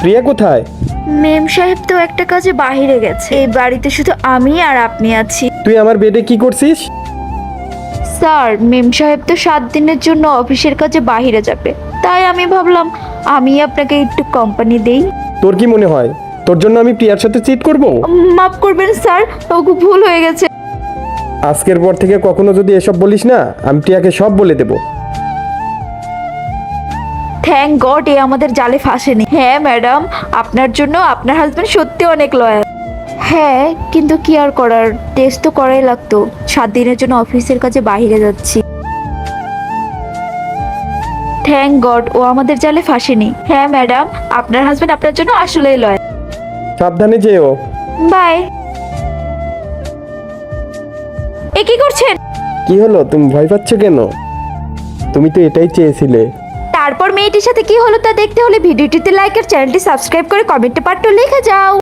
প্রিয়া কোথায়? মেম সাহেব তো একটা কাজে বাইরে গেছে, এই বাড়িতে শুধু আমি আর আপনি আছি। তুই আমার বেডে কি করছিস? স্যার, মেম সাহেব তো 7 দিনের জন্য অফিসের কাজে বাইরে যাবে, তাই আমি ভাবলাম আমি আপনাকে একটু কোম্পানি দেই। তোর কি মনে হয় তোর জন্য আমি প্রিয়ার সাথে চিট করব? মাফ করবেন স্যার, ওকে ভুল হয়ে গেছে। আজকের পর থেকে কখনো যদি এসব বলিস না, আমি প্রিয়াকে সব বলে দেব। থ্যাংক গড এ আমাদের জালে ফাঁসেনি। হ্যাঁ ম্যাডাম, আপনার জন্য আপনার হাজবেন্ড সত্যি অনেক লয়াল। হ্যাঁ, কিন্তু কি আর করার, টেস্ট তো করাই লাগতো। 7 দিনের জন্য অফিসের কাছে বাইরে যাচ্ছি। থ্যাংক গড ও আমাদের জালে ফাঁসেনি। হ্যাঁ ম্যাডাম, আপনার হাজবেন্ড আপনার জন্য আসলেই লয়াল। সাবধানে যেও। বাই। এ কি করছেন? কি হলো, তুমি ভয় পাচ্ছ কেন? তুমি তো এটাই চেয়েছিলে। তারপর মেয়েটির সাথে কি হলো তা দেখতে হলে ভিডিওটিতে লাইক আর চ্যানেলটি সাবস্ক্রাইব করে কমেন্টে পার্ট 2 লিখে যাও।